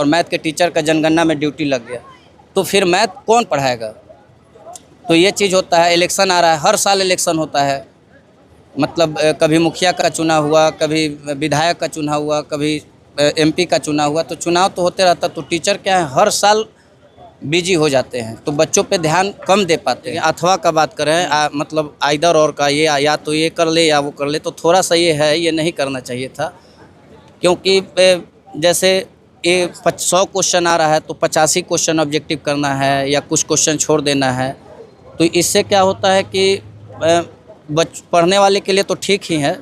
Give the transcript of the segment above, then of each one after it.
और मैथ के टीचर का जनगणना में ड्यूटी लग गया, तो फिर मैथ कौन पढ़ाएगा। तो ये चीज़ होता है। इलेक्शन आ रहा है, हर साल इलेक्शन होता है, मतलब कभी मुखिया का चुनाव हुआ, कभी विधायक का चुनाव हुआ, कभी एमपी का चुनाव हुआ, तो चुनाव तो होते रहता। तो टीचर क्या है, हर साल बिजी हो जाते हैं, तो बच्चों पे ध्यान कम दे पाते हैं। अथवा का बात करें मतलब आइदर और का, ये या तो ये कर ले या वो कर ले, तो थोड़ा सा ये है, ये नहीं करना चाहिए था। क्योंकि जैसे ये 100 क्वेश्चन आ रहा है तो 85 क्वेश्चन ऑब्जेक्टिव करना है या कुछ क्वेश्चन छोड़ देना है। तो इससे क्या होता है कि पढ़ने वाले के लिए तो ठीक ही है,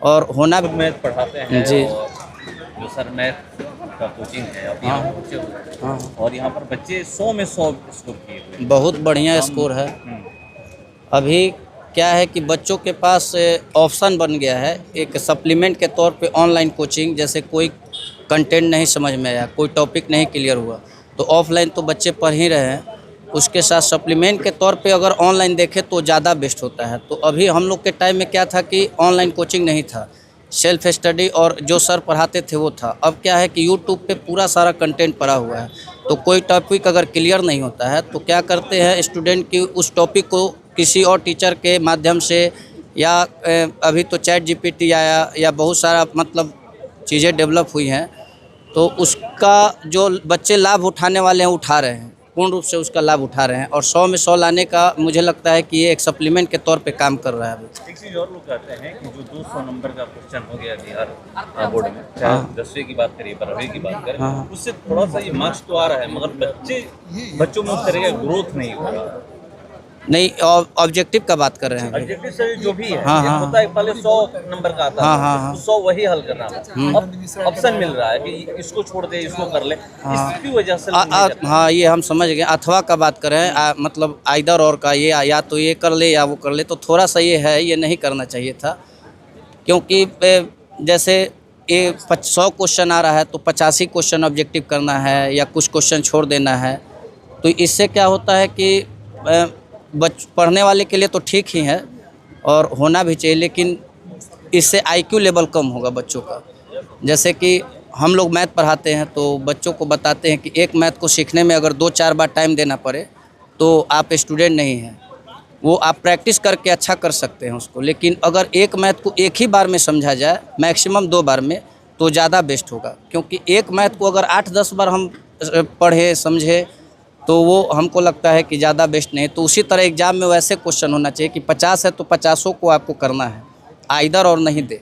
और होना भी। मैथ पढ़ाते हैं जी। और जो सर मैथ का कोचिंग है अब यहाँ पहुँचे हुए हैं। हाँ, और यहाँ पर बच्चे 100 में 100 स्कोर किए हुए हैं। बहुत बढ़िया स्कोर है। अभी क्या है कि बच्चों के पास ऑप्शन बन गया है एक सप्लीमेंट के तौर पे ऑनलाइन कोचिंग। जैसे कोई कंटेंट नहीं समझ में आया, कोई टॉपिक नहीं क्लियर हुआ, तो ऑफलाइन तो बच्चे पढ़ ही रहे हैं, उसके साथ सप्लीमेंट के तौर पे अगर ऑनलाइन देखें तो ज़्यादा बेस्ट होता है। तो अभी हम लोग के टाइम में क्या था कि ऑनलाइन कोचिंग नहीं था, सेल्फ स्टडी और जो सर पढ़ाते थे वो था। अब क्या है कि यूट्यूब पे पूरा सारा कंटेंट पड़ा हुआ है, तो कोई टॉपिक अगर क्लियर नहीं होता है तो क्या करते हैं स्टूडेंट की उस टॉपिक को किसी और टीचर के माध्यम से, या अभी तो चैट जीपीटी आया या बहुत सारा मतलब चीज़ें डेवलप हुई हैं, तो उसका जो बच्चे लाभ उठाने वाले हैं उठा रहे हैं, पूर्ण रूप से उसका लाभ उठा रहे हैं। और 100 में 100 लाने का मुझे लगता है कि ये एक सप्लीमेंट के तौर पे काम कर रहा है अभी। एक चीज़ और लोग कहते हैं कि जो 200 नंबर का क्वेश्चन हो गया बिहार बोर्ड में, चाहे 10वीं की बात करिए 12वीं की बात करें, उससे थोड़ा सा ये मार्क्स तो आ रहा है, मगर बच्चों में उस तरह का ग्रोथ नहीं हो रहा। नहीं, ऑब्जेक्टिव का बात कर रहे हैं। ऑब्जेक्टिव से जो भी है, हाँ, हाँ, होता है पहले 100 नंबर का आता हाँ, है, हाँ, हाँ। 100 वही हल करना है। अब ऑप्शन मिल रहा है कि इसको छोड़ दे, इसको कर ले, इसकी वजह से लोग नहीं करते। हाँ, ये हम समझ गए। अथवा का बात करें मतलब आइदर और का, ये या तो ये कर ले या वो कर ले, तो थोड़ा सा ये है, ये नहीं करना चाहिए था। क्योंकि जैसे ये 100 क्वेश्चन आ रहा है तो 85 क्वेश्चन ऑब्जेक्टिव करना है या कुछ क्वेश्चन छोड़ देना है। तो इससे क्या होता है कि पढ़ने वाले के लिए तो ठीक ही है और होना भी चाहिए, लेकिन इससे आईक्यू लेवल कम होगा बच्चों का। जैसे कि हम लोग मैथ पढ़ाते हैं तो बच्चों को बताते हैं कि एक मैथ को सीखने में अगर 2-4 बार टाइम देना पड़े तो आप स्टूडेंट नहीं हैं। वो आप प्रैक्टिस करके अच्छा कर सकते हैं उसको, लेकिन अगर एक मैथ को एक ही बार में समझा जाए, मैक्सिमम 2 बार में, तो ज़्यादा बेस्ट होगा। क्योंकि एक मैथ को अगर 8-10 बार हम पढ़े समझे तो वो हमको लगता है कि ज़्यादा बेस्ट नहीं। तो उसी तरह एग्ज़ाम में वैसे क्वेश्चन होना चाहिए कि 50 है तो 50 को आपको करना है, आइदर और नहीं दे।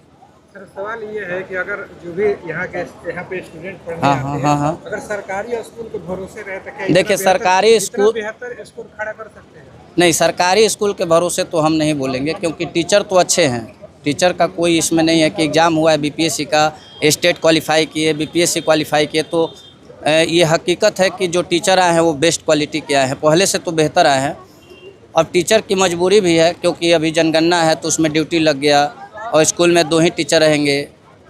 सर सवाल ये है कि अगर जो भी यहाँ पे स्टूडेंट पढ़ने हाँ, आते हाँ, हैं, हाँ। अगर सरकारी स्कूल के भरोसे रहे तो क्या देखिए, सरकारी स्कूल बेहतर स्कोर खड़ा कर सकते हैं? नहीं, सरकारी स्कूल के भरोसे तो हम नहीं बोलेंगे, क्योंकि टीचर तो अच्छे हैं। टीचर का कोई इसमें नहीं है कि एग्ज़ाम हुआ है बीपीएससी का, स्टेट क्वालिफाई किए, बीपीएससी क्वालिफाई किए, तो ये हकीकत है कि जो टीचर आए हैं वो बेस्ट क्वालिटी के आए हैं, पहले से तो बेहतर आए हैं। अब टीचर की मजबूरी भी है, क्योंकि अभी जनगणना है तो उसमें ड्यूटी लग गया और स्कूल में 2 ही टीचर रहेंगे,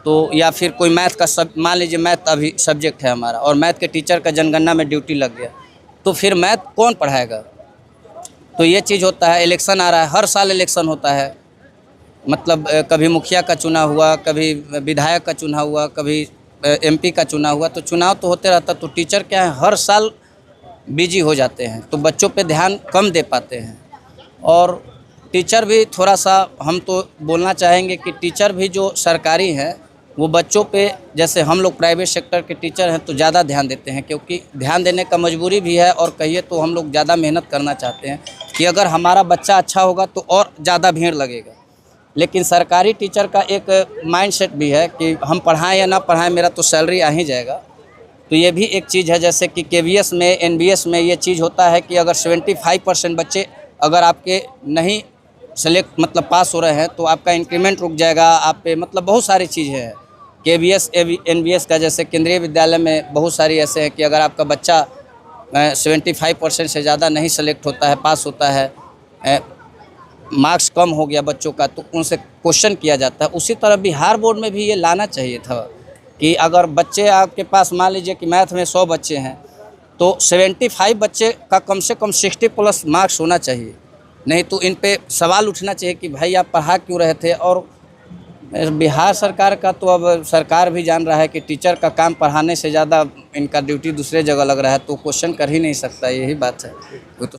तो या फिर कोई मैथ का मान लीजिए मैथ अभी सब्जेक्ट है हमारा और मैथ के टीचर का जनगणना में ड्यूटी लग गया, तो फिर मैथ कौन पढ़ाएगा। तो ये चीज़ होता है। इलेक्शन आ रहा है, हर साल इलेक्शन होता है, मतलब कभी मुखिया का चुनाव हुआ, कभी विधायक का चुनाव हुआ, कभी एमपी का चुनाव हुआ, तो चुनाव तो होते रहता। तो टीचर क्या है, हर साल बिजी हो जाते हैं, तो बच्चों पे ध्यान कम दे पाते हैं। और टीचर भी थोड़ा सा, हम तो बोलना चाहेंगे कि टीचर भी जो सरकारी हैं वो बच्चों पे, जैसे हम लोग प्राइवेट सेक्टर के टीचर हैं तो ज़्यादा ध्यान देते हैं, क्योंकि ध्यान देने का मजबूरी भी है, और कहिए तो हम लोग ज़्यादा मेहनत करना चाहते हैं कि अगर हमारा बच्चा अच्छा होगा तो और ज़्यादा भीड़ लगेगा। लेकिन सरकारी टीचर का एक माइंडसेट भी है कि हम पढ़ाएं या ना पढ़ाएं, मेरा तो सैलरी आ ही जाएगा। तो ये भी एक चीज़ है। जैसे कि केवीएस में, एनबीएस में ये चीज़ होता है कि अगर 75% बच्चे अगर आपके नहीं सेलेक्ट मतलब पास हो रहे हैं तो आपका इंक्रीमेंट रुक जाएगा, आप पे मतलब बहुत सारी चीज़ें हैं केवीएस एनबीएस का। जैसे केंद्रीय विद्यालय में बहुत सारी ऐसे हैं कि अगर आपका बच्चा 75% से ज़्यादा नहीं सेलेक्ट होता है, पास होता है, मार्क्स कम हो गया बच्चों का, तो उनसे क्वेश्चन किया जाता है। उसी तरह बिहार बोर्ड में भी ये लाना चाहिए था कि अगर बच्चे आपके पास, मान लीजिए कि मैथ में 100 बच्चे हैं तो 75 बच्चे का कम से कम 60+ मार्क्स होना चाहिए। नहीं तो इन पे सवाल उठना चाहिए कि भाई आप पढ़ा क्यों रहे थे। और बिहार सरकार का तो अब सरकार भी जान रहा है कि टीचर का काम पढ़ाने से ज़्यादा इनका ड्यूटी दूसरे जगह लग रहा है, तो क्वेश्चन कर ही नहीं सकता, यही बात है। वो तो